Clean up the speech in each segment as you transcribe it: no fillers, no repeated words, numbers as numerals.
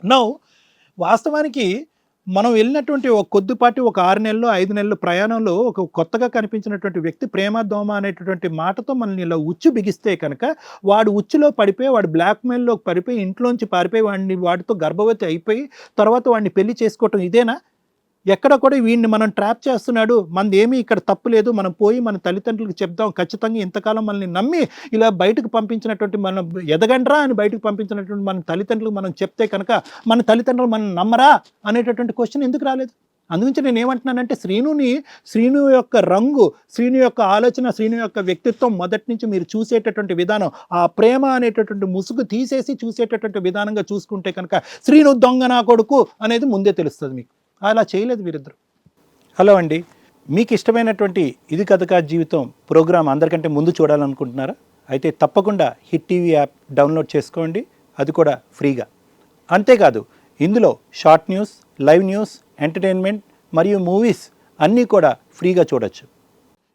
Now వాస్తవానికి మనం వెళ్ళినటువంటి ఒక కొద్దిపాటి ఒక 6 నెలలు 5 నెలలు ప్రయాణంలో ఒక కొత్తగా కనిపించినటువంటి వ్యక్తి ప్రేమ దోమ అనేటటువంటి మాటతో మనల్ని ఇలా ఉచ్చు బిగిస్తే కనుక వాడు ఉచ్చులో పడిపోయి వాడు బ్లాక్మెయిల్లోకి పడిపోయి ఇంట్లోంచి పారిపోయి వాడితో గర్భవతి అయిపోయి తర్వాత వాడిని పెళ్లి చేసుకోవటం ఇదేనా? ఎక్కడ కూడా వీడిని మనం ట్రాప్ చేస్తున్నాడు, మనది ఏమీ ఇక్కడ తప్పు లేదు, మనం పోయి మన తల్లిదండ్రులకు చెప్దాం, ఖచ్చితంగా ఇంతకాలం మనల్ని నమ్మి ఇలా బయటకు పంపించినటువంటి మనం ఎదగండ్రా అని బయటకు పంపించినటువంటి మన తల్లిదండ్రులకు మనం చెప్తే కనుక మన తల్లిదండ్రులు మనం నమ్మరా అనేటటువంటి క్వశ్చన్ ఎందుకు రాలేదు? అందుగురించి నేను ఏమంటున్నానంటే శ్రీను యొక్క రంగు, శ్రీను యొక్క ఆలోచన, శ్రీను యొక్క వ్యక్తిత్వం మొదటి నుంచి మీరు చూసేటటువంటి విధానం, ఆ ప్రేమ అనేటటువంటి ముసుగు తీసేసి చూసేటటువంటి విధానంగా చూసుకుంటే కనుక శ్రీను దొంగ నా కొడుకు అనేది ముందే తెలుస్తుంది మీకు. అలా చేయలేదు వీరిద్దరు. హలో అండి, మీకు ఇష్టమైనటువంటి ఇది కథ కాదు జీవితం ప్రోగ్రాం అందరికంటే ముందు చూడాలనుకుంటున్నారా? అయితే తప్పకుండా హిట్ టీవీ యాప్ డౌన్లోడ్ చేసుకోండి, అది కూడా ఫ్రీగా. అంతేకాదు ఇందులో short news, live news, entertainment మరియు మూవీస్ అన్నీ కూడా ఫ్రీగా చూడొచ్చు.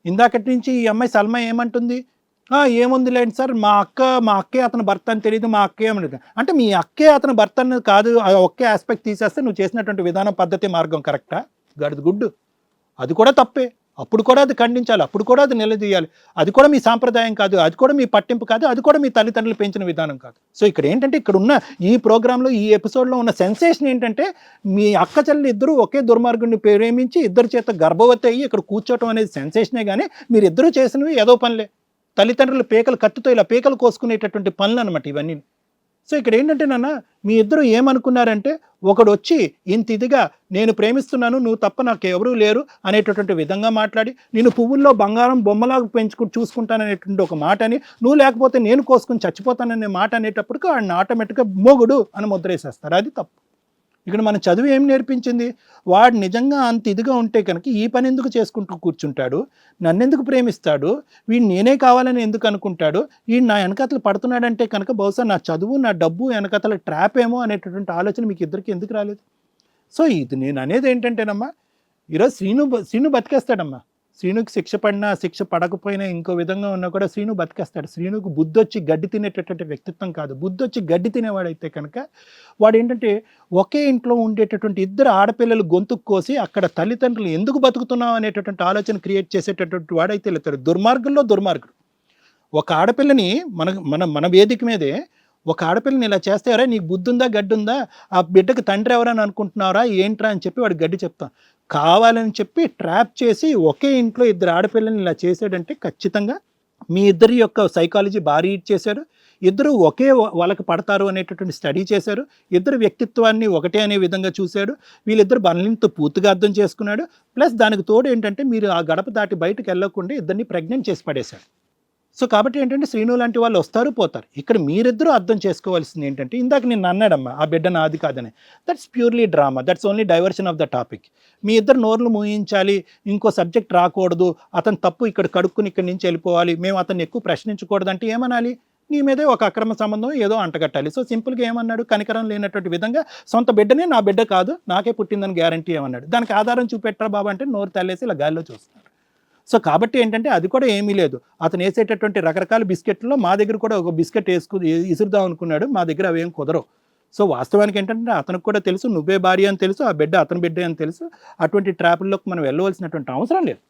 ఇందాకటి నుంచి ఈ అమ్మాయి సల్మా ఏమంటుంది? ఏముంది లేండి సార్, మా అక్కే అతని భర్త అని తెలియదు, మా అక్కే ఏమని. అంటే మీ అక్కే అతని భర్త అని కాదు, ఒకే ఆస్పెక్ట్ తీసేస్తే నువ్వు చేసినటువంటి విధానం, పద్ధతి, మార్గం కరెక్టా? గడిది గుడ్డు, అది కూడా తప్పే. అప్పుడు కూడా అది ఖండించాలి, అప్పుడు కూడా అది నిలదీయాలి. అది కూడా మీ సాంప్రదాయం కాదు, అది కూడా మీ పట్టింపు కాదు, అది కూడా మీ తల్లిదండ్రులు పెంచిన విధానం కాదు. సో ఇక్కడ ఏంటంటే, ఇక్కడ ఉన్న ఈ ప్రోగ్రాంలో ఈ ఎపిసోడ్లో ఉన్న సెన్సేషన్ ఏంటంటే, మీ అక్క చెల్లెలు ఇద్దరు ఒకే దుర్మార్గుడిని ప్రేమించి ఇద్దరు చేత గర్భవతి అయ్యి ఇక్కడ కూర్చోవటం అనేది సెన్సేషనే, కానీ మీరు ఇద్దరు చేసినవి ఏదో పనులే. తల్లిదండ్రుల పేకలు కత్తితో ఇలా పేకలు కోసుకునేటటువంటి పనులు అనమాట ఇవన్నీ. సో ఇక్కడ ఏంటంటే నాన్న, మీ ఇద్దరు ఏమనుకున్నారంటే, ఒకడు వచ్చి ఇంత ఇదిగా నేను ప్రేమిస్తున్నాను, నువ్వు తప్ప నాకు ఎవరూ లేరు అనేటటువంటి విధంగా మాట్లాడి, నేను పువ్వుల్లో బంగారం బొమ్మలాగా చూసుకుంటాననేటువంటి ఒక మాటని, నువ్వు లేకపోతే నేను కోసుకుని చచ్చిపోతాననే మాట అనేటప్పటికి వాడిని ఆటోమేటిక్గా మొగుడు అని ముద్రేసేస్తారు. అది తప్పు. ఇక్కడ మన చదువు ఏం నేర్పించింది? వాడు నిజంగా అంత ఇదిగా ఉంటే కనుక ఈ పని ఎందుకు చేసుకుంటూ కూర్చుంటాడు, నన్నెందుకు ప్రేమిస్తాడు, వీడు నేనే కావాలని ఎందుకు అనుకుంటాడు, వీడు నా వెనకతలు పడుతున్నాడంటే కనుక బహుశా నా చదువు, నా డబ్బు వెనకతల ట్రాప్ ఏమో అనేటటువంటి ఆలోచన మీకు ఇద్దరికి ఎందుకు రాలేదు? సో ఇది నేను అనేది ఏంటంటేనమ్మా, ఈరోజు శ్రీను బతికేస్తాడమ్మా. శ్రీనుకి శిక్ష పడినా శిక్ష పడకపోయినా ఇంకో విధంగా ఉన్నా కూడా శ్రీను బతికేస్తాడు. శ్రీనుకు బుద్ధి వచ్చి గడ్డి తినేటటువంటి వ్యక్తిత్వం కాదు. బుద్ధి వచ్చి గడ్డి తినేవాడైతే కనుక వాడు ఏంటంటే, ఒకే ఇంట్లో ఉండేటటువంటి ఇద్దరు ఆడపిల్లలు గొంతుకు కోసి అక్కడ తల్లిదండ్రులు ఎందుకు బతుకుతున్నావు అనేటటువంటి ఆలోచన క్రియేట్ చేసేటటువంటి వాడైతే వెళ్తాడు. దుర్మార్గుల్లో దుర్మార్గుడు. ఒక ఆడపిల్లని మన వేదిక మీదే ఒక ఆడపిల్లని ఇలా చేస్తారా, నీకు బుద్ధి ఉందా, గడ్డి ఉందా, ఆ బిడ్డకు తండ్రి ఎవరని అనుకుంటున్నారా ఏంట్రా అని చెప్పి వాడు గడ్డి చెప్తాం. కావాలని చెప్పి ట్రాప్ చేసి ఒకే ఇంట్లో ఇద్దరు ఆడపిల్లని ఇలా చేసాడంటే ఖచ్చితంగా మీ ఇద్దరి యొక్క సైకాలజీ భారీ హిట్ చేశారు. ఇద్దరు ఒకే వాళ్ళకి పడతారు అనేటటువంటి స్టడీ చేశారు. ఇద్దరు వ్యక్తిత్వాన్ని ఒకటే అనే విధంగా చూశాడు. వీళ్ళిద్దరు బలనీతో పూర్తిగా అర్థం చేసుకున్నాడు. ప్లస్ దానికి తోడు ఏంటంటే, మీరు ఆ గడప దాటి బయటకు వెళ్ళకుండా ఇద్దరిని ప్రెగ్నెంట్ చేసి పడేశాడు. సో కాబట్టి ఏంటంటే, శ్రీను లాంటి వాళ్ళు వస్తారు పోతారు. ఇక్కడ మీరిద్దరూ అర్థం చేసుకోవాల్సింది ఏంటంటే, ఇందాక నేను అన్నాడమ్మా ఆ బిడ్డ నాది కాదని, that's purely drama, that's only diversion of the topic. మీ ఇద్దరు నోర్లు మూయించాలి, ఇంకో సబ్జెక్ట్ రాకూడదు, అతను తప్పు ఇక్కడ కడుక్కుని ఇక్కడి నుంచి వెళ్ళిపోవాలి, మేము అతన్ని ఎక్కువ ప్రశ్నించకూడదు అంటే ఏమనాలి? నీ మీదే ఒక అక్రమ సంబంధం ఏదో అంటగట్టాలి. సో సింపుల్గా ఏమన్నాడు? కనికరం లేనటువంటి విధంగా సొంత బిడ్డనే నా బిడ్డ కాదు, నాకే పుట్టిందని గ్యారంటీ ఏమన్నాడు. దానికి ఆధారం చూపెట్టరా బాబా అంటే నోరు తల్లేసి ఇలా గాల్లో చూస్తున్నారు. సో కాబట్టి ఏంటంటే, అది కూడా ఏమీ లేదు. అతను వేసేటటువంటి రకరకాల బిస్కెట్లో మా దగ్గర కూడా ఒక బిస్కెట్ ఇసురుదాం అనుకున్నాడు, మా దగ్గర అవేం కుదరవు. సో వాస్తవానికి ఏంటంటే, అతనికి కూడా తెలుసు నువ్వే భార్య అని తెలుసు, ఆ బిడ్డ అతని బిడ్డ అని తెలుసు. అటువంటి ట్రాపుల్లోకి మనం వెళ్ళవలసినటువంటి అవసరం లేదు.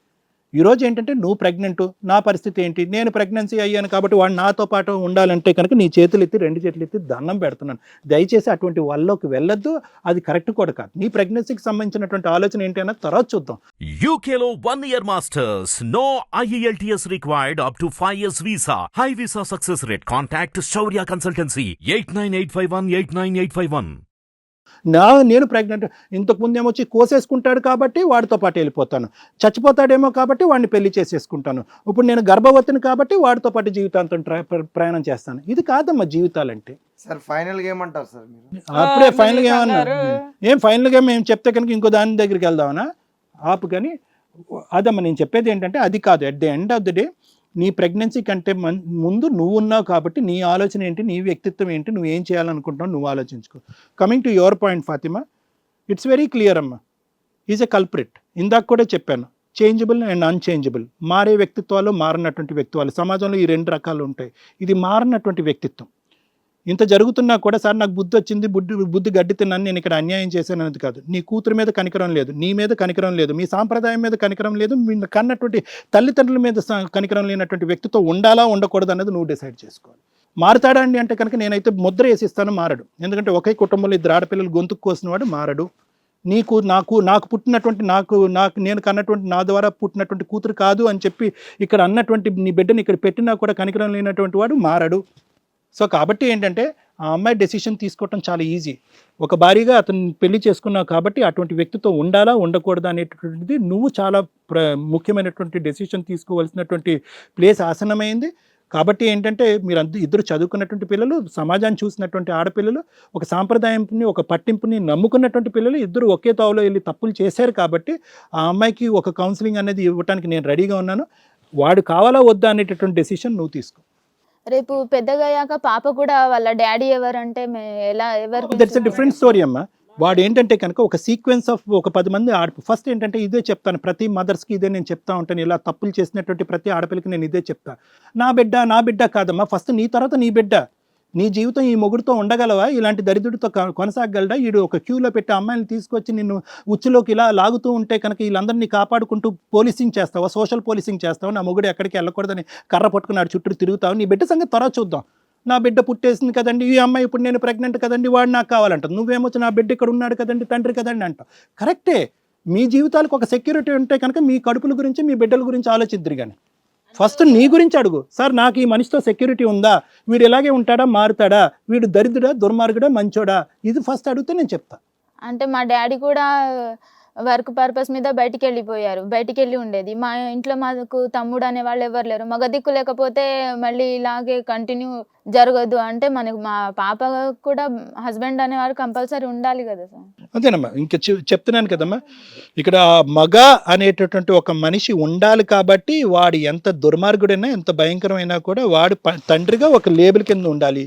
ఈరోజు ఏంటంటే, నువ్వు ప్రెగ్నెంట్, నా పరిస్థితి ఏంటి, నేను ప్రెగ్నెన్సీ అయ్యాను కాబట్టి వాడు నాతో పాటు ఉండాలంటే కనుక నీ చేతులు ఎత్తి 2 చేతులు ఎత్తి దండం పెడుతున్నాను. దయచేసి అటువంటి వాళ్ళలోకి వెళ్ళొద్దు, అది కరెక్ట్ కూడా కాదు. నీ ప్రెగ్నెన్సీకి సంబంధించినటువంటి ఆలోచన ఏంటి అన్నది తర్వాత చూద్దాం. UKలో 1 year masters. No IELTS required up to 5 years visa. High visa success rate. Contact Shaurya Consultancy 89851 నేను ప్రెగ్నెంట్, ఇంతకుముందు ఏమొచ్చి కోసేసుకుంటాడు కాబట్టి వాడితో పాటు వెళ్ళిపోతాను, చచ్చిపోతాడేమో కాబట్టి వాడిని పెళ్లి చేసేసుకుంటాను, ఇప్పుడు నేను గర్భవతిని కాబట్టి వాడితో పాటు జీవితాంతం ప్రయాణం చేస్తాను. ఇది కాదమ్మా జీవితాలంటే. సార్ ఫైనల్గా ఏమంటారు సార్ మీరు? అప్పుడే ఫైనల్గా ఏమన్నారు? ఏం ఫైనల్గా మేము చెప్తే కనుక ఇంకో దాని దగ్గరికి వెళ్దామనా? ఆపు. కానీ అదమ్మా నేను చెప్పేది ఏంటంటే, అది కాదు. At the end of the day నీ ప్రెగ్నెన్సీ కంటే ముందు నువ్వు ఉన్నావు కాబట్టి నీ ఆలోచన ఏంటి, నీ వ్యక్తిత్వం ఏంటి, నువ్వు ఏం చేయాలనుకుంటున్నావు నువ్వు ఆలోచించుకో. Coming to your point Fatima, it's very clear అమ్మా. Is a culprit. ఇందాక కూడా చెప్పాను, చేంజబుల్ అండ్ అన్చేంజబుల్. మారే వ్యక్తిత్వాలు, మారినటువంటి వ్యక్తిత్వాలు. సమాజంలో ఈ 2 రకాలు ఉంటాయి. ఇది మారినటువంటి వ్యక్తిత్వం. ఇంత జరుగుతున్నా కూడా సార్ నాకు బుద్ధి వచ్చింది, బుద్ధి గడ్డి తిన్నాను, నేను ఇక్కడ అన్యాయం చేశాను అనేది కాదు. నీ కూతురు మీద కనికరం లేదు, నీ మీద కనికరం లేదు, మీ సాంప్రదాయం మీద కనికరం లేదు, మీ కన్నటువంటి తల్లిదండ్రుల మీద కనికరం లేనటువంటి వ్యక్తితో ఉండాలా ఉండకూడదు అన్నది నువ్వు డిసైడ్ చేసుకోవాలి. మారుతాడా అండి అంటే కనుక నేనైతే ముద్ర వేసిస్తాను, మారడు. ఎందుకంటే ఒకే కుటుంబంలో ఇద్దరు ఆడపిల్లలు గొంతుకు కోసిన వాడు మారడు. నాకు పుట్టినటువంటి నాకు నేను కన్నటువంటి నా ద్వారా పుట్టినటువంటి కూతురు కాదు అని చెప్పి ఇక్కడ అన్నటువంటి నీ బిడ్డని ఇక్కడ పెట్టినా కూడా కనికరం లేనటువంటి వాడు మారడు. సో కాబట్టి ఏంటంటే ఆ అమ్మాయి డెసిషన్ తీసుకోవటం చాలా ఈజీ. ఒక భారీగా అతను పెళ్లి చేసుకున్నావు కాబట్టి అటువంటి వ్యక్తితో ఉండాలా ఉండకూడదా అనేటటువంటిది నువ్వు చాలా ముఖ్యమైనటువంటి డెసిషన్ తీసుకోవాల్సినటువంటి ప్లేస్ ఆసన్నమైంది. కాబట్టి ఏంటంటే మీరు ఇద్దరు చదువుకున్నటువంటి పిల్లలు, సమాజాన్ని చూసినటువంటి ఆడపిల్లలు, ఒక సాంప్రదాయంని ఒక పట్టింపుని నమ్ముకున్నటువంటి పిల్లలు, ఇద్దరు ఒకే తావులో వెళ్ళి తప్పులు చేశారు. కాబట్టి ఆ అమ్మాయికి ఒక కౌన్సిలింగ్ అనేది ఇవ్వడానికి నేను రెడీగా ఉన్నాను. వాడు కావాలా వద్దా అనేటటువంటి డెసిషన్ నువ్వు తీసుకో. రేపు పెద్దగా అయ్యాక పాప కూడా వాళ్ళ డాడీ ఎవరంటే ఎవరు దట్స్ ఎ డిఫరెంట్ స్టోరీ అమ్మా. వాడు ఏంటంటే కనుక ఒక సీక్వెన్స్ ఆఫ్ ఒక 10 మంది ఫస్ట్ ఏంటంటే ఇదే చెప్తాను, ప్రతి మదర్స్కి ఇదే నేను చెప్తా ఉంటాను. ఇలా తప్పులు చేసినటువంటి ప్రతి ఆడపిల్లకి నేను ఇదే చెప్తా. నా బిడ్డ కాదమ్మా, ఫస్ట్ నీ తర్వాత నీ బిడ్డ. నీ జీవితం ఈ మొగుడుతో ఉండగలవా? ఇలాంటి దరిద్రుడితో కొనసాగలడా? వీడు ఒక క్యూలో పెట్టి అమ్మాయిని తీసుకొచ్చి నిన్ను ఉచ్చులోకి ఇలా లాగుతూ ఉంటే కనుక వీళ్ళందరినీ కాపాడుకుంటూ పోలీసింగ్ చేస్తావా, సోషల్ పోలీసింగ్ చేస్తావా? నా మొగుడు ఎక్కడికి వెళ్ళకూడదని కర్ర పట్టుకున్నాడు చుట్టూ తిరుగుతావు. నీ బిడ్డ సంగతి త్వరగా చూద్దాం. నా బిడ్డ పుట్టేసింది కదండి, ఈ అమ్మాయి ఇప్పుడు నేను ప్రెగ్నెంట్ కదండి, వాడు నాకు కావాలంట. నువ్వేమొచ్చి నా బిడ్డ ఇక్కడ ఉన్నాడు కదండి, తండ్రి కదండి అంట. కరెక్టే, మీ జీవితాలకు ఒక సెక్యూరిటీ ఉంటే కనుక మీ కడుపుల గురించి మీ బిడ్డల గురించి ఆలోచిద్దరు. కానీ ఫస్ట్ నీ గురించి అడుగు. సార్ నాకు ఈ మనిషితో సెక్యూరిటీ ఉందా, వీడు ఇలాగే ఉంటాడా, మారుతాడా, వీడు దరిద్రుడా, దుర్మార్గుడా, మంచోడా, ఇది ఫస్ట్ అడిగితే నేను చెప్తా. అంటే మా డాడీ కూడా వర్క్ పర్పస్ మీద బయటికి వెళ్ళి ఉండేది. మా ఇంట్లో మాకు తమ్ముడు అనే వాళ్ళు ఎవరు లేరు. మగ దిక్కు లేకపోతే మళ్ళీ ఇలాగే కంటిన్యూ జరగదు. అంటే మనకు మా పాప కూడా హస్బెండ్ అనేవారు కంపల్సరీ ఉండాలి కదా సార్. అంతేనమ్మా, ఇంకా చెప్తున్నాను కదమ్మా, ఇక్కడ మగ అనేటటువంటి ఒక మనిషి ఉండాలి. కాబట్టి వాడు ఎంత దుర్మార్గుడైనా ఎంత భయంకరమైనా కూడా వాడు తండ్రిగా ఒక లేబుల్ కింద ఉండాలి.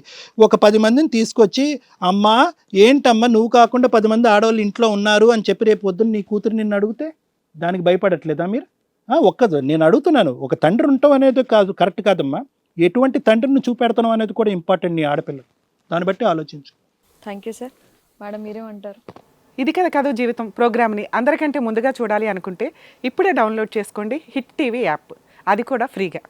ఒక 10 మందిని తీసుకొచ్చి అమ్మా ఏంటమ్మా నువ్వు కాకుండా 10 మంది ఆడవాళ్ళు ఇంట్లో ఉన్నారు అని చెప్పి రేపు పొద్దున్న నీ కూతురు నిన్ను అడిగితే దానికి భయపడట్లేదా మీరు? నేను అడుగుతున్నాను, ఒక తండ్రి ఉంటాం అనేది కాదు, కరెక్ట్ కాదమ్మా. ఎటువంటి తండ్రిని చూపెడతాం అనేది కూడా ఇంపార్టెంట్ నీ ఆడపిల్లలు. దాన్ని బట్టి ఆలోచించు. Thank you sir. మేడం మీరేమంటారు? ఇది కథ జీవితం ప్రోగ్రామ్ని అందరికంటే ముందుగా చూడాలి అనుకుంటే ఇప్పుడే డౌన్లోడ్ చేసుకోండి హిట్ టీవీ యాప్, అది కూడా ఫ్రీగా.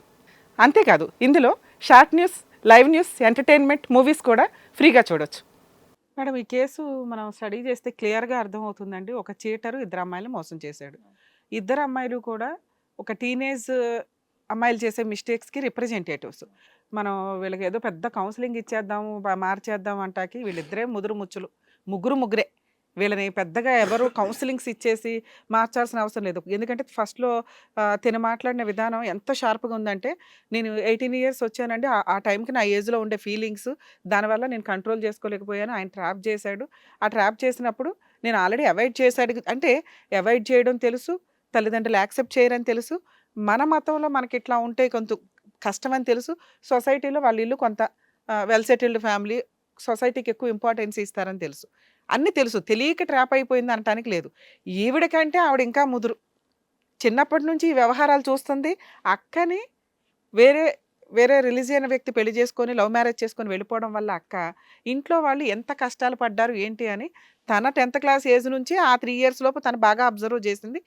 అంతేకాదు ఇందులో short news, live news, entertainment, movies కూడా ఫ్రీగా చూడొచ్చు. మేడం ఈ కేసు మనం స్టడీ చేస్తే క్లియర్గా అర్థమవుతుందండి. ఒక చీటరు 2 అమ్మాయిలు మోసం చేశాడు. 2 అమ్మాయిలు కూడా ఒక టీనేజ్ అమ్మాయిలు చేసే మిస్టేక్స్కి రిప్రజెంటేటివ్స్. మనం వీళ్ళకి ఏదో పెద్ద కౌన్సిలింగ్ ఇచ్చేద్దాము, మార్చేద్దాం అంటాకి వీళ్ళిద్దరే ముగ్గురే. వీళ్ళని పెద్దగా ఎవరు కౌన్సిలింగ్స్ ఇచ్చేసి మార్చాల్సిన అవసరం లేదు. ఎందుకంటే ఫస్ట్లో తిన మాట్లాడిన విధానం ఎంత షార్ప్గా ఉందంటే, నేను 18 ఇయర్స్ వచ్చానండి, ఆ టైంకి నా ఏజ్లో ఉండే ఫీలింగ్స్, దానివల్ల నేను కంట్రోల్ చేసుకోలేకపోయాను. ఆయన ట్రాప్ చేశాడు. ఆ ట్రాప్ చేసినప్పుడు నేను ఆల్రెడీ అవాయిడ్ చేశాడు. అంటే అవాయిడ్ చేయడం తెలుసు, తల్లిదండ్రులు యాక్సెప్ట్ చేయరని తెలుసు, మన మతంలో మనకి ఇట్లా ఉంటే కొంత కష్టమని తెలుసు, సొసైటీలో వాళ్ళ ఇల్లు కొంత వెల్ సెటిల్డ్ ఫ్యామిలీ, సొసైటీకి ఎక్కువ ఇంపార్టెన్స్ ఇస్తారని తెలుసు. అన్నీ తెలుసు, తెలియక ట్రాప్ అయిపోయింది అనటానికి లేదు. ఈవిడకంటే ఆవిడ ఇంకా ముదురు, చిన్నప్పటి నుంచి ఈ వ్యవహారాలు చూస్తుంది. అక్కని వేరే రిలీజియన్ వ్యక్తి పెళ్లి చేసుకొని లవ్ మ్యారేజ్ చేసుకొని వెళ్ళిపోవడం వల్ల అక్క ఇంట్లో వాళ్ళు ఎంత కష్టాలు పడ్డారు ఏంటి అని తన 10th క్లాస్ ఏజ్ నుంచి ఆ 3 ఇయర్స్ లోపు తను బాగా అబ్జర్వ్ చేసింది.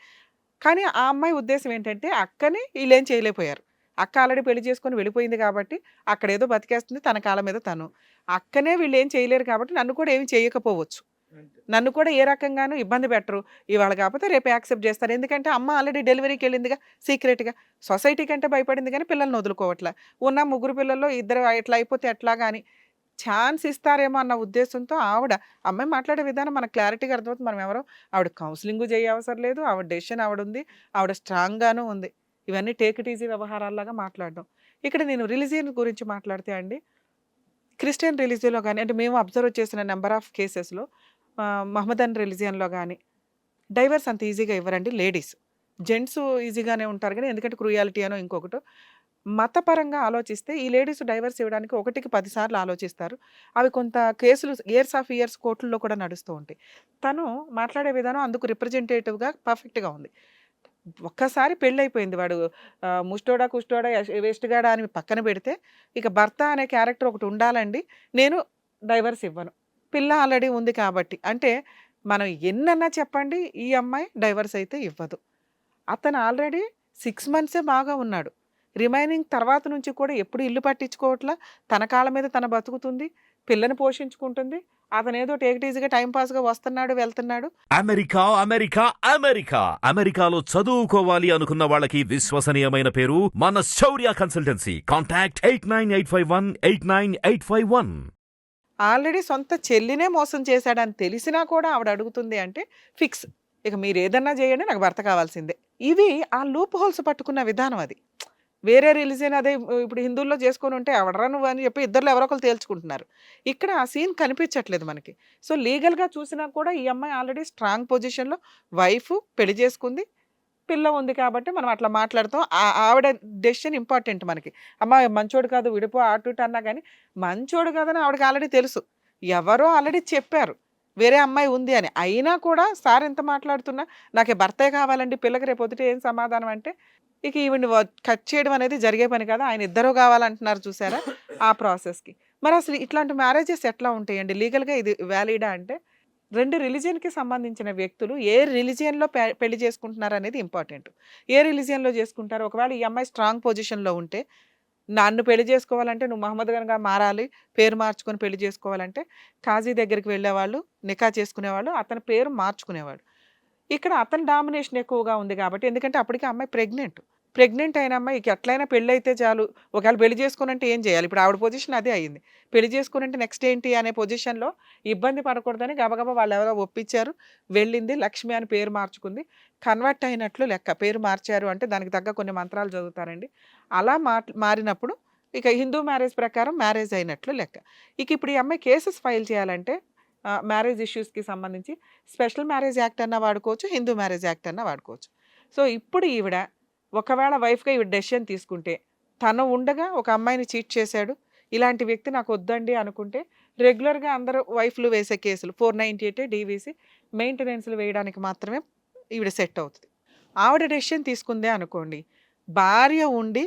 కానీ ఆ అమ్మాయి ఉద్దేశం ఏంటంటే అక్కని వీళ్ళేం చేయలేకపోయారు. అక్క ఆల్రెడీ పెళ్లి చేసుకొని వెళ్ళిపోయింది కాబట్టి అక్కడేదో బతికేస్తుంది, తన కాళ్ళ మీద తను. అక్కనే వీళ్ళు ఏం చేయలేరు కాబట్టి నన్ను కూడా ఏమి చేయకపోవచ్చు, నన్ను కూడా ఏ రకంగానూ ఇబ్బంది పెట్టరు. ఇవాళ కాకపోతే రేపు యాక్సెప్ట్ చేస్తారు. ఎందుకంటే అమ్మ ఆల్రెడీ డెలివరీకి వెళ్ళిందిగా సీక్రెట్గా, సొసైటీ కంటే భయపడింది కానీ పిల్లల్ని వదులుకోవట్లే. ఉన్న 3 పిల్లల్లో 2 ఇట్లా అయిపోతే ఎట్లా కానీ ఛాన్స్ ఇస్తారేమో అన్న ఉద్దేశంతో అమ్మాయి మాట్లాడే విధానం మనకు క్లారిటీగా అర్థమవుతుంది. మనం ఎవరో ఆవిడ కౌన్సిలింగ్ చేయవసరం లేదు, ఆవిడ డెసిషన్ ఆవిడ ఉంది, ఆవిడ స్ట్రాంగ్గాను ఉంది. ఇవన్నీ టేక్ ఇట్ ఈజీ వ్యవహారాల్లాగా మాట్లాడడం. ఇక్కడ నేను రిలీజియన్ గురించి మాట్లాడితే అండి, క్రిస్టియన్ రిలీజియన్లో కానీ, అంటే మేము అబ్జర్వ్ చేసిన నెంబర్ ఆఫ్ కేసెస్లో మహమ్మదన్ రిలీజియన్లో కానీ డైవర్స్ అంత ఈజీగా ఇవ్వరండి. లేడీస్, జెంట్స్ ఈజీగానే ఉంటారు కానీ, ఎందుకంటే క్రూయాలిటీ అనో ఇంకొకటి మతపరంగా ఆలోచిస్తే ఈ లేడీస్ డైవర్స్ ఇవ్వడానికి 1కి 10 సార్లు ఆలోచిస్తారు. అవి కొంత కేసులు ఇయర్స్ కోర్టుల్లో కూడా నడుస్తూ ఉంటాయి. తను మాట్లాడే విధానం అందుకు రిప్రజెంటేటివ్గా పర్ఫెక్ట్గా ఉంది. ఒక్కసారి పెళ్ళైపోయింది. వాడు ముష్టోడా, కుష్టోడా, వేస్ట్‌గాడా అని పక్కన పెడితే, ఇక భర్త అనే క్యారెక్టర్ ఒకటి ఉండాలండి. నేను డైవర్స్ ఇవ్వను. పిల్ల ఆల్రెడీ ఉంది కాబట్టి. అంటే మనం ఎన్నన్నా చెప్పండి, ఈ అమ్మాయి డైవర్స్ అయితే ఇవ్వదు. అతను ఆల్రెడీ 6 మంత్సే బాగా ఉన్నాడు. రిమైనింగ్ తర్వాత నుంచి కూడా ఎప్పుడు ఇల్లు పట్టించుకోవట్లా. తన కాళ్ళ మీద తను బతుకుతుంది. పిల్లని పోషించుకుంటుంది. అతనేదో టేక్ ఇట్ ఈజీగా టైం పాస్‌గా వస్తున్నాడు, వెళ్తున్నాడు. అమెరికా అమెరికా అమెరికా అమెరికాలో చదువుకోవాలి అనుకున్న వాళ్ళకి విశ్వసనీయమైన పేరు మన శౌర్య కన్సల్టెన్సీ. కాంటాక్ట్ 8985189851. ఆల్రెడీ సొంత చెల్లినే మోసం చేశాడని తెలిసినా కూడా ఆవిడ అడుగుతుంది అంటే ఫిక్స్. ఇక మీరు ఏదన్నా చేయండి, నాకు భర్త కావాల్సిందే. ఇవి ఆ లూప్ హోల్స్ పట్టుకున్న విధానం అది. వేరే రిలీజియన్ అదే ఇప్పుడు హిందువుల్లో చేసుకొని ఉంటే ఎవడరా నువ్వు అని చెప్పి ఇద్దరు ఎవరో ఒకరు తేల్చుకుంటున్నారు. ఇక్కడ ఆ సీన్ కనిపించట్లేదు మనకి. సో లీగల్గా చూసినా కూడా ఈ అమ్మాయి ఆల్రెడీ స్ట్రాంగ్ పొజిషన్లో వైఫ్ పెళ్లి చేసుకుంది, పిల్ల ఉంది కాబట్టి మనం అట్లా మాట్లాడతాం. ఆవిడ డెసిషన్ ఇంపార్టెంట్ మనకి. అమ్మ మంచోడు కాదు విడిపో అటు ఇటు అన్నా కానీ మంచోడు కాదని ఆవిడకి ఆల్రెడీ తెలుసు. ఎవరో ఆల్రెడీ చెప్పారు వేరే అమ్మాయి ఉంది అని. అయినా కూడా సార్ ఎంత మాట్లాడుతున్నా నాకు భర్తే కావాలండి, పిల్లకి రేపు పొద్దుట ఏం సమాధానం అంటే ఇక ఈవిని కట్ చేయడం అనేది జరిగే పని కదా. ఆయన ఇద్దరు కావాలంటున్నారు చూసారా ఆ ప్రాసెస్కి. మరి అసలు ఇట్లాంటి మ్యారేజెస్ ఎట్లా ఉంటాయండి? లీగల్గా ఇది వ్యాలిడా అంటే 2 రిలీజియన్కి సంబంధించిన వ్యక్తులు ఏ రిలీజియన్లో పెళ్లి చేసుకుంటున్నారు అనేది ఇంపార్టెంట్. ఏ రిలీజియన్లో చేసుకుంటారు? ఒకవేళ ఈ అమ్మాయి స్ట్రాంగ్ పొజిషన్లో ఉంటే నన్ను పెళ్లి చేసుకోవాలంటే నువ్వు మహమ్మద్ గన్గా మారాలి, పేరు మార్చుకొని పెళ్లి చేసుకోవాలంటే కాజీ దగ్గరికి వెళ్ళేవాళ్ళు, నికా చేసుకునేవాళ్ళు, అతని పేరు మార్చుకునేవాడు. ఇక్కడ అతని డామినేషన్ ఎక్కువగా ఉంది కాబట్టి, ఎందుకంటే అప్పటికి అమ్మాయి ప్రెగ్నెంట్ అయిన అమ్మాయికి ఎట్లయినా పెళ్ళి అయితే చాలు. ఒకవేళ పెళ్లి చేసుకునంటే ఏం చేయాలి? ఇప్పుడు ఆవిడ పొజిషన్ అదే అయింది. పెళ్లి చేసుకునంటే నెక్స్ట్ ఏంటి అనే పొజిషన్లో ఇబ్బంది పడకూడదని గబగబా వాళ్ళు ఎవరో ఒప్పించారు. వెళ్ళింది, లక్ష్మి అని పేరు మార్చుకుంది. కన్వర్ట్ అయినట్లు లెక్క. పేరు మార్చారు అంటే దానికి తగ్గ కొన్ని మంత్రాలు చదువుతారండి. అలా మారినప్పుడు ఇక హిందూ మ్యారేజ్ ప్రకారం మ్యారేజ్ అయినట్లు లెక్క. ఇక ఇప్పుడు ఈ అమ్మాయి కేసెస్ ఫైల్ చేయాలంటే మ్యారేజ్ ఇష్యూస్కి సంబంధించి స్పెషల్ మ్యారేజ్ యాక్ట్ అన్నా వాడుకోవచ్చు, హిందూ మ్యారేజ్ యాక్ట్ అన్నా వాడుకోవచ్చు. సో ఇప్పుడు ఈవిడ ఒకవేళ వైఫ్గా ఈవిడ డెసిషన్ తీసుకుంటే, తను ఉండగా ఒక అమ్మాయిని చీట్ చేశాడు, ఇలాంటి వ్యక్తి నాకు వద్దండి అనుకుంటే రెగ్యులర్గా అందరూ వైఫ్లు వేసే కేసులు 498 డీవీసీ మెయింటెనెన్స్లు వేయడానికి మాత్రమే ఈవిడ సెట్ అవుతుంది. ఆవిడ డెసిషన్ తీసుకుందే అనుకోండి, భార్య ఉండి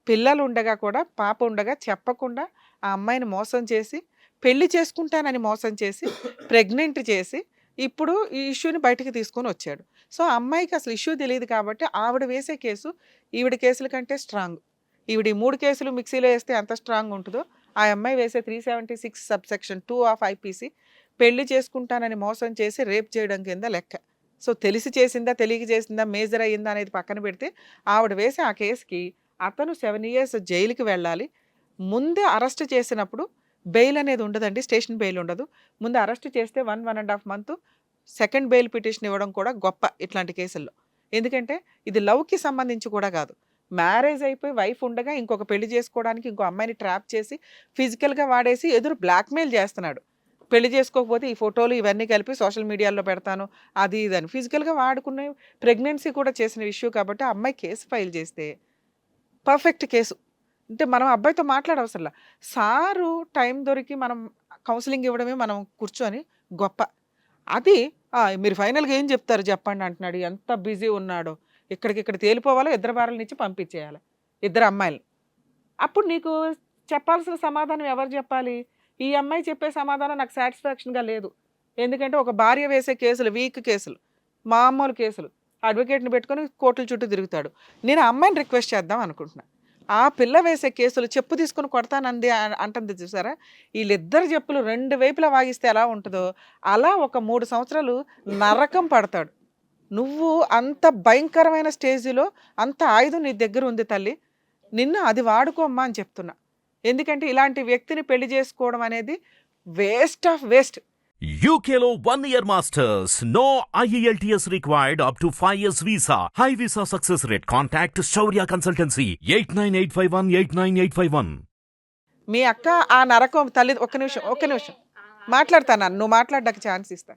పిల్లలు ఉండగా కూడా, పాప ఉండగా చెప్పకుండా ఆ అమ్మాయిని మోసం చేసి, పెళ్లి చేసుకుంటానని మోసం చేసి, ప్రెగ్నెంట్ చేసి, ఇప్పుడు ఈ ఇష్యూని బయటకు తీసుకొని వచ్చాడు. సో అమ్మాయికి అసలు ఇష్యూ తెలియదు కాబట్టి ఆవిడ వేసే కేసు ఈవిడ కేసుల కంటే స్ట్రాంగ్. ఈవిడ 3 కేసులు మిక్సీలో వేస్తే ఎంత స్ట్రాంగ్ ఉంటుందో ఆ అమ్మాయి వేసే 376 సబ్సెక్షన్ 2 ఆఫ్ ఐపీసీ పెళ్లి చేసుకుంటానని మోసం చేసి రేప్ చేయడం కింద లెక్క. సో తెలిసి చేసిందా, తెలియక చేసిందా, మేజర్ అయ్యిందా అనేది పక్కన పెడితే ఆవిడ వేసే ఆ కేసుకి అతను 7 years జైలుకి వెళ్ళాలి. ముందే అరెస్ట్ చేసినప్పుడు బెయిల్ అనేది ఉండదండి, స్టేషన్ బెయిల్ ఉండదు. ముందు అరెస్ట్ చేస్తే 1.5 month సెకండ్ బెయిల్ పిటిషన్ ఇవ్వడం కూడా గొప్ప ఇట్లాంటి కేసుల్లో. ఎందుకంటే ఇది లవ్కి సంబంధించి కూడా కాదు. మ్యారేజ్ అయిపోయి వైఫ్ ఉండగా ఇంకొక పెళ్లి చేసుకోవడానికి ఇంకో అమ్మాయిని ట్రాప్ చేసి ఫిజికల్గా వాడేసి ఎదురు బ్లాక్మెయిల్ చేస్తున్నాడు. పెళ్లి చేసుకోకపోతే ఈ ఫోటోలు ఇవన్నీ కలిపి సోషల్ మీడియాలో పెడతాను అది ఇదని ఫిజికల్గా వాడుకునే ప్రెగ్నెన్సీ కూడా చేసిన ఇష్యూ కాబట్టి ఆ అమ్మాయి కేసు ఫైల్ చేస్తే పర్ఫెక్ట్ కేసు. అంటే మనం అబ్బాయితో మాట్లాడవసరంలా, సారు టైం దొరికి మనం కౌన్సిలింగ్ ఇవ్వడమే మనం కూర్చొని గొప్ప. అది మీరు ఫైనల్గా ఏం చెప్తారు చెప్పండి అంటున్నాడు. ఎంత బిజీ ఉన్నాడో, ఇక్కడ తేలిపోవాలో, ఇద్దరు భార్యల నుంచి పంపించేయాలి, ఇద్దరు అమ్మాయిలు. అప్పుడు నీకు చెప్పాల్సిన సమాధానం ఎవరు చెప్పాలి? ఈ అమ్మాయి చెప్పే సమాధానం నాకు సాటిస్ఫాక్షన్గా లేదు. ఎందుకంటే ఒక భార్య వేసే కేసులు వీక్ కేసులు, మామూలు కేసులు, అడ్వకేట్ని పెట్టుకొని కోర్టుల చుట్టూ తిరుగుతాడు. నేను ఆ అమ్మాయిని రిక్వెస్ట్ చేద్దాం అనుకుంటున్నా. ఆ పిల్ల వేసే కేసులు చెప్పు తీసుకుని కొడతానంది అంటుంది చూసారా, వీళ్ళిద్దరు చెప్పులు 2 వైపులా వాగిస్తే ఎలా ఉంటుందో అలా ఒక 3 సంవత్సరాలు నరకం పడతాడు. నువ్వు అంత భయంకరమైన స్టేజ్లో అంత ఆయుధం నీ దగ్గర ఉంది తల్లి, నిన్ను అది వాడుకోమ్మా అని చెప్తున్నా. ఎందుకంటే ఇలాంటి వ్యక్తిని పెళ్లి చేసుకోవడం అనేది వేస్ట్ ఆఫ్ వేస్ట్. UKలో 1 year masters. No IELTS required up to 5 years visa. High visa success rate. Contact Shaurya Consultancy 8985189851. మీ అక్క ఆ నరకం తల్లి ఒక్క నిమిషం మాట్లాడతాను, నువ్వు మాట్లాడడానికి ఛాన్స్ ఇస్తా.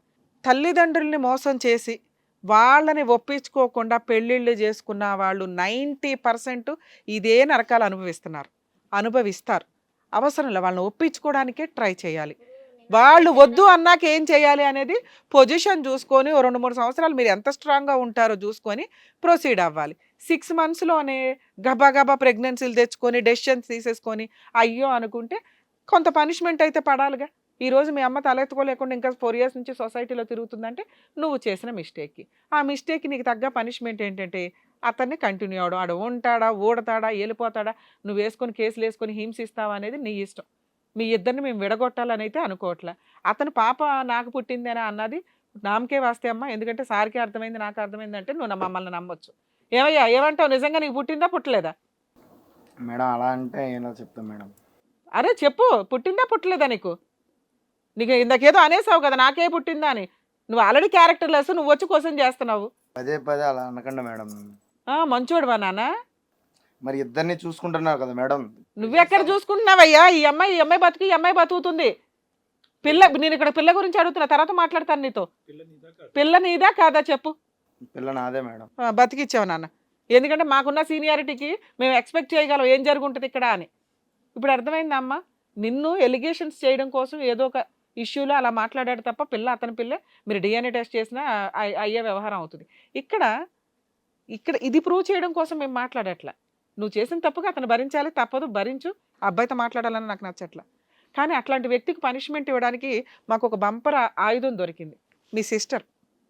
తల్లిదండ్రుల్ని మోసం చేసి వాళ్ళని ఒప్పించుకోకుండా పెళ్ళిళ్ళు చేసుకున్న వాళ్ళు 90% ఇదే నరకాలు అనుభవిస్తారు. అవసరంలో వాళ్ళని ఒప్పించుకోవడానికే ట్రై చేయాలి. వాళ్ళు వద్దు అన్నాక ఏం చేయాలి అనేది పొజిషన్ చూసుకొని ఓ 2-3 సంవత్సరాలు మీరు ఎంత స్ట్రాంగ్గా ఉంటారో చూసుకొని ప్రొసీడ్ అవ్వాలి. 6 మంత్స్లోనే గబా గబా ప్రెగ్నెన్సీలు తెచ్చుకొని డెసిషన్స్ తీసేసుకొని అయ్యో అనుకుంటే కొంత పనిష్మెంట్ అయితే పడాలిగా. ఈరోజు మీ అమ్మ తలెత్తుకోలేకుండా ఇంకా 4 years నుంచి సొసైటీలో తిరుగుతుందంటే నువ్వు చేసిన మిస్టేక్కి. ఆ మిస్టేక్కి నీకు తగ్గ పనిష్మెంట్ ఏంటంటే అతన్ని కంటిన్యూ అవడం. ఆడు ఉంటాడా, ఊడతాడా, వెళ్ళిపోతాడా, నువ్వు వేసుకొని కేసులు వేసుకొని హింసిస్తావా అనేది నీ ఇష్టం. మీ ఇద్దరిని మేము విడగొట్టాలని అయితే అనుకోవట్లే. అతను పాప నాకు పుట్టిందేనా అన్నది నామకే వాస్తే అమ్మ, ఎందుకంటే సార్కి అర్థమైంది నాకు అర్థమైంది అంటే నువ్వు మమ్మల్ని నమ్మొచ్చు. ఏమయ్యా ఏమంటావు, నిజంగా నీకు పుట్టిందా పుట్టలేదా? మేడం అలా అంటే ఏదో చెప్తాం మేడం. అరే చెప్పు, పుట్టిందా పుట్టలేదా నీకు? నీకు ఇందాకేదో అనేసావు కదా నాకే పుట్టిందా అని. నువ్వు ఆల్రెడీ క్యారెక్టర్ లెస్, నువ్వు వచ్చి క్వశ్చన్ చేస్తున్నావు. పదే పదే అలా అనకండి మేడం. మంచోడువా నాన్న? మరి ఇద్దరిని చూసుకుంటున్నారు కదా మేడం. నువ్వెక్కడ చూసుకుంటున్నావయ్యా? ఈ అమ్మాయి బతుకు, ఈ అమ్మాయి బతుకుతుంది. నేను ఇక్కడ పిల్ల గురించి అడుగుతున్నా, తర్వాత మాట్లాడతాను నీతో. పిల్ల నీదా కాదా చెప్పు. పిల్ల నాదే మేడం. బతికిచ్చావు నాన్న, ఎందుకంటే మాకున్న సీనియారిటీకి మేము ఎక్స్పెక్ట్ చేయగలం ఏం జరుగుంటుంది ఇక్కడ అని. ఇప్పుడు అర్థమైందా అమ్మ? నిన్ను ఎలిగేషన్స్ చేయడం కోసం ఏదో ఒక ఇష్యూలో అలా మాట్లాడాడు తప్ప పిల్ల అతని పిల్లే. మీరు డిఎన్ఏ టెస్ట్ చేసినా అయ్యే వ్యవహారం అవుతుంది. ఇక్కడ ఇది ప్రూవ్ చేయడం కోసం మేము మాట్లాడట్లా. నువ్వు చేసిన తప్పుగా అతను భరించాలి, తప్పదు, భరించు. ఆ అబ్బాయితో మాట్లాడాలని నాకు నచ్చట్లా. కానీ అట్లాంటి వ్యక్తికి పనిష్మెంట్ ఇవ్వడానికి మాకు ఒక బంపర్ ఆయుధం దొరికింది, మీ సిస్టర్.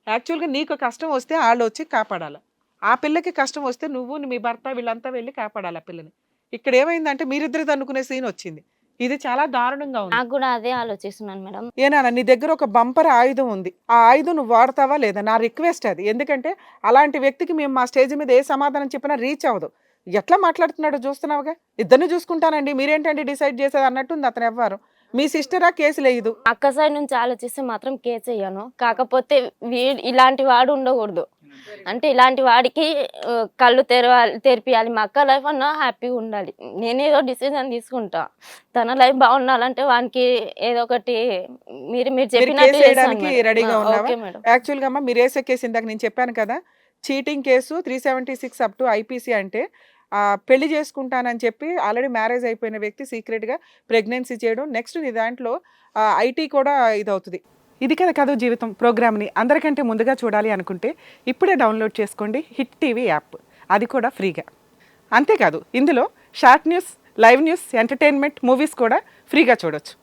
యాక్చువల్గా నీకు కష్టం వస్తే వాళ్ళు వచ్చి కాపాడాలి. ఆ పిల్లకి కష్టం వస్తే నువ్వు మీ భర్త వీళ్ళంతా వెళ్ళి కాపాడాలి ఆ పిల్లని. ఇక్కడ ఏమైందంటే మీరిద్దరు అనుకునే సీన్ వచ్చింది. ఇది చాలా దారుణంగా ఉంది. నాకు కూడా అదే ఆలోచిస్తున్నాను మేడం. ఏనా నీ దగ్గర ఒక బంపర్ ఆయుధం ఉంది, ఆ ఆయుధం నువ్వు వాడతావా లేదా? నా రిక్వెస్ట్ అది. ఎందుకంటే అలాంటి వ్యక్తికి మేము మా స్టేజ్ మీద ఏ సమాధానం చెప్పినా రీచ్ అవ్వదు. ఎట్లా మాట్లాడుతున్నాడో చూస్తున్నావుగా. ఇద్దరిని చూసుకుంటానండి, మీరేంటండి డిసైడ్ చేసేది అన్నట్టుంది అతను. ఎవ్వరు మీ సిస్టరా? కేసు లేదు. అక్క సైడ్ నుంచి ఆలోచిస్తే మాత్రం కేసు వేయను. కాకపోతే ఇలాంటి వాడు ఉండకూడదు. అంటే ఇలాంటి వాడికి కళ్ళు తెరిపియాలి. మా అక్క లైఫ్ అన్నా హ్యాపీగా ఉండాలి. నేనేదో డిసిజన్ తీసుకుంటా, తన లైఫ్ బాగుండాలంటే వానికి ఏదో ఒకటి మీరు చెప్పినట్టు రెడీగా ఉన్నావా? యాక్చువల్ గా అమ్మా మీరు వేసే కేసు ఇందాక నేను చెప్పాను కదా, cheating case 376 up to IPC. అంటే పెళ్లి చేసుకుంటానని చెప్పి ఆల్రెడీ మ్యారేజ్ అయిపోయిన వ్యక్తి సీక్రెట్గా ప్రెగ్నెన్సీ చేయడం. నెక్స్ట్ నీ దాంట్లో ఐటీ కూడా ఇదవుతుంది. ఇది కదా జీవితం ప్రోగ్రామ్ని అందరికంటే ముందుగా చూడాలి అనుకుంటే ఇప్పుడే డౌన్లోడ్ చేసుకోండి హిట్ టీవీ యాప్, అది కూడా ఫ్రీగా. అంతేకాదు ఇందులో short news, live news, entertainment, movies కూడా ఫ్రీగా చూడొచ్చు.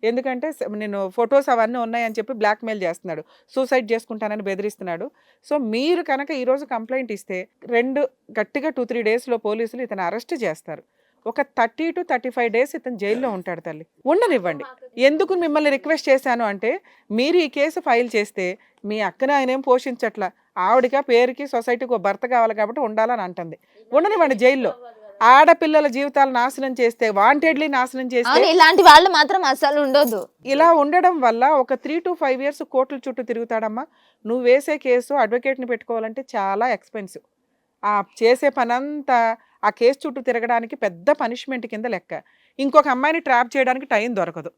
ఎందుకంటే నేను ఫొటోస్ అవన్నీ ఉన్నాయని చెప్పి బ్లాక్మెయిల్ చేస్తున్నాడు, సూసైడ్ చేసుకుంటానని బెదిరిస్తున్నాడు. సో మీరు కనుక ఈరోజు కంప్లైంట్ ఇస్తే గట్టిగా 2-3 డేస్లో పోలీసులు ఇతను అరెస్ట్ చేస్తారు. ఒక 30 to 35 days ఇతను జైల్లో ఉంటాడు. తల్లి ఉండనివ్వండి. ఎందుకు మిమ్మల్ని రిక్వెస్ట్ చేశాను అంటే, మీరు ఈ కేసు ఫైల్ చేస్తే మీ అక్కని ఆయనేం పోషించట్లా, ఆవిడగా పేరుకి సొసైటీకి ఒక భర్త కావాలి కాబట్టి ఉండాలని అంటుంది. ఉండనివ్వండి జైల్లో. ఆడపిల్లల జీవితాలు నాశనం చేస్తే, వాంటెడ్లీ నాశనం చేస్తే, ఇలాంటి వాళ్ళు మాత్రం అసలు ఉండదు. ఇలా ఉండడం వల్ల ఒక 3 to 5 years కోర్టుల చుట్టూ తిరుగుతాడమ్మా. నువ్వు వేసే కేసు అడ్వకేట్ని పెట్టుకోవాలంటే చాలా ఎక్స్పెన్సివ్. ఆ చేసే పనంతా ఆ కేసు చుట్టూ తిరగడానికి పెద్ద పనిష్మెంట్ కింద లెక్క. ఇంకొక అమ్మాయిని ట్రాప్ చేయడానికి టైం దొరకదు.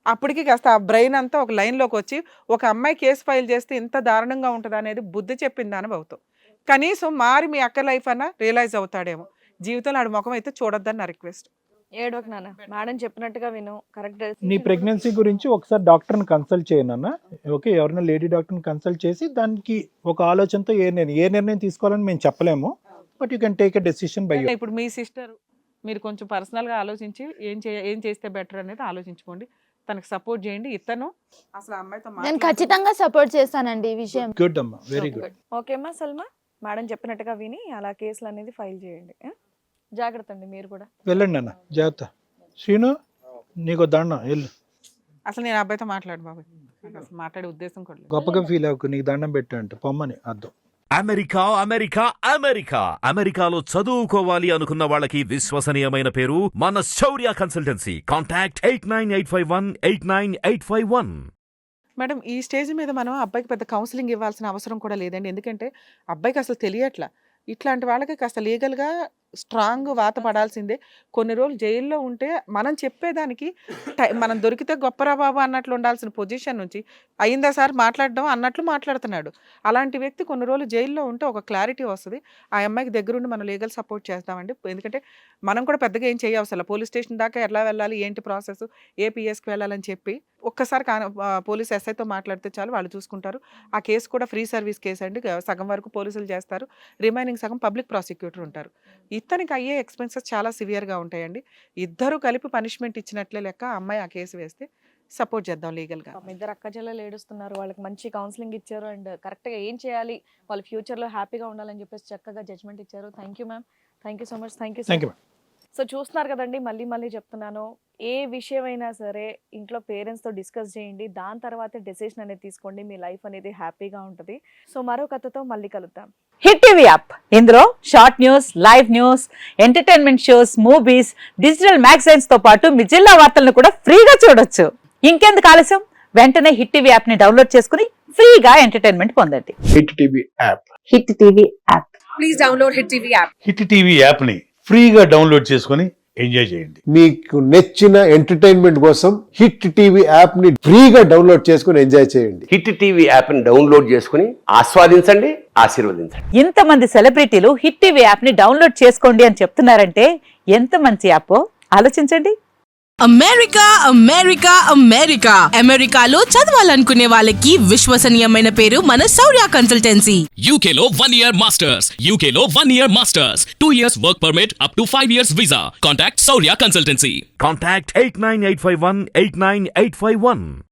అప్పటికి కాస్త ఆ బ్రెయిన్ అంతా ఒక లైన్లోకి వచ్చి ఒక అమ్మాయి కేసు ఫైల్ చేస్తే ఇంత దారుణంగా ఉంటుంది అనేది బుద్ధి చెప్పిందని అవుతావు. కనీసం మారి మీ అక్క లైఫ్ అన్నా రియలైజ్ అవుతాడేమో. జీవితంలో ఆడి ముఖం అయితే చూడొద్దని నా రిక్వెస్ట్. ఏడవకు నాన్న, మేడం చెప్పినట్టుగా విను. కరెక్ట్. నీ ప్రెగ్నెన్సీ గురించి ఒకసారి డాక్టర్ని కన్సల్ట్ చేయనన్నా. ఓకే, ఎవరైనా లేడీ డాక్టర్ని కన్సల్ట్ చేసి దానికి ఒక ఆలోచనతో ఏ నిర్ణయం తీసుకోవాలని మేము చెప్పలేము, but you can take a decision by. ఇప్పుడు మీ సిస్టర్ మీరు కొంచెం పర్సనల్గా ఆలోచించి ఏం చేస్తే బెటర్ అనేది ఆలోచించుకోండి. తనకు సపోర్ట్ చేయండి. ఇతను అసలు అమ్మాయితో నేను ఖచ్చితంగా సపోర్ట్ చేస్తానండి ఈ విషయం. గుడ్ అమ్మా, వెరీ గుడ్. ఓకేమ్మా సల్మా, మేడం చెప్పినట్టుగా విని అలా కేసులు అనేది ఫైల్ చేయండి. జాగ్రత్త అండి మీరు కూడా. వెళ్ళండి అన్న, జాగ్రత్త. శ్రీను నీకు దండం, వెళ్ళు. అసలు నేను అబ్బాయితో మాట్లాడు బాబాయ్, అసలు మాట్లాడే ఉద్దేశం కూడా లేదు. గొప్పగా ఫీల్ అవ్వకు, నీకు దండం పెట్టు అంటే పొమ్మని అర్థం. అమెరికా అమెరికా అమెరికా అమెరికాలో చదువుకోవాలి అనుకున్న వాళ్ళకి విశ్వసనీయమైన పేరు మన శౌర్య కన్సల్టెన్సీ. కాంటాక్ట్ 8985189851. మేడం ఈ స్టేజ్ మీద మనం అబ్బాయికి పెద్ద కౌన్సిలింగ్ ఇవ్వాల్సిన అవసరం కూడా లేదండి. ఎందుకంటే అబ్బాయికి అసలు తెలియట్లా. ఇట్లాంటి వాళ్ళకి కాస్త లీగల్గా స్ట్రాంగ్ వాత పడాల్సిందే. కొన్ని రోజులు జైల్లో ఉంటే మనం చెప్పేదానికి మనం దొరికితే గొప్పరా బాబు అన్నట్లు ఉండాల్సిన పొజిషన్ నుంచి అయిందా సార్ మాట్లాడడం అన్నట్లు మాట్లాడుతున్నాడు. అలాంటి వ్యక్తి కొన్ని రోజులు జైల్లో ఉంటే ఒక క్లారిటీ వస్తుంది. ఆ అమ్మాయికి దగ్గరుండి మనం లీగల్ సపోర్ట్ చేస్తామండి. ఎందుకంటే మనం కూడా పెద్దగా ఏం చేయవసరం. పోలీస్ స్టేషన్ దాకా ఎలా వెళ్ళాలి, ఏంటి ప్రాసెస్, ఏ పిఎస్కి వెళ్ళాలని చెప్పి ఒక్కసారి పోలీస్ ఎస్ఐతో మాట్లాడితే చాలు, వాళ్ళు చూసుకుంటారు. ఆ కేసు కూడా ఫ్రీ సర్వీస్ కేసు అండి. సగం వరకు పోలీసులు చేస్తారు, రిమైనింగ్ సగం పబ్లిక్ ప్రాసిక్యూటర్ ఉంటారు. ఇతనికి అయ్యే ఎక్స్పెన్సెస్ చాలా సివియర్గా ఉంటాయండి. ఇద్దరు కలిపి పనిష్మెంట్ ఇచ్చినట్లే లెక్క. అమ్మాయి ఆ కేసు వేస్తే సపోర్ట్ చేద్దాం లీగల్గా. ఇద్దరు అక్క చెల్లెలు ఏడుస్తున్నారు, వాళ్ళకి మంచి కౌన్సిలింగ్ ఇచ్చారు అండ్ కరెక్ట్గా ఏం చేయాలి, వాళ్ళ ఫ్యూచర్లో హ్యాపీగా ఉండాలని చెప్పేసి చక్కగా జడ్జ్మెంట్ ఇచ్చారు. Thank you ma'am, thank you so much. Thank you. So చూస్తున్నారు కదండి, మళ్ళీ చెప్తున్నాను, ఏ విషయమైనా సరే ఇంట్లో పేరెంట్స్తో డిస్కస్ చేయండి, దాని తర్వాతే డెసిషన్ అనేది తీసుకోండి. మీ లైఫ్ అనేది హ్యాపీగా ఉంటుంది. సో మరో కథతో మళ్ళీ కలుద్దాం. హిట్ టీవీ యాప్, ఇందులో short news, live news, entertainment shows, movies, digital magazines తో పాటు మీ జిల్లా వార్తలను కూడా ఫ్రీగా చూడొచ్చు. ఇంకెందుకు ఆలస్యం, వెంటనే హిట్ టీవీ యాప్ ని డౌన్లోడ్ చేసుకుని ఫ్రీగా ఎంటర్టైన్మెంట్ పొందండి. Hit TV app, hit TV app, please download hit TV app. Hit TV app ని ఫ్రీగా డౌన్లోడ్ చేసుకుని ఎంజాయ్ చేయండి. మీకు నచ్చిన ఎంటర్టైన్మెంట్ కోసం హిట్ టీవీ యాప్ ని ఫ్రీగా డౌన్లోడ్ చేసుకుని ఎంజాయ్ చేయండి. హిట్ టీవీ యాప్ ని డౌన్లోడ్ చేసుకుని ఆస్వాదించండి, ఆశీర్వదించండి. ఇంతమంది సెలబ్రిటీలు హిట్ టీవీ యాప్ ని డౌన్లోడ్ చేసుకోండి అని చెప్తున్నారంటే ఎంత మంచి యాప్ ఆలోచించండి. అమెరికా అమెరికా అమెరికా అమెరికాలో చదవాలనుకునే వాళ్ళకి విశ్వసనీయమైన పేరు మన శౌర్య కన్సల్టెన్సీ. UK లో 1 year masters, UK లో 1 year masters, 2 years work permit up to 5 years visa. Contact Shaurya Consultancy. Contact 89851 89851.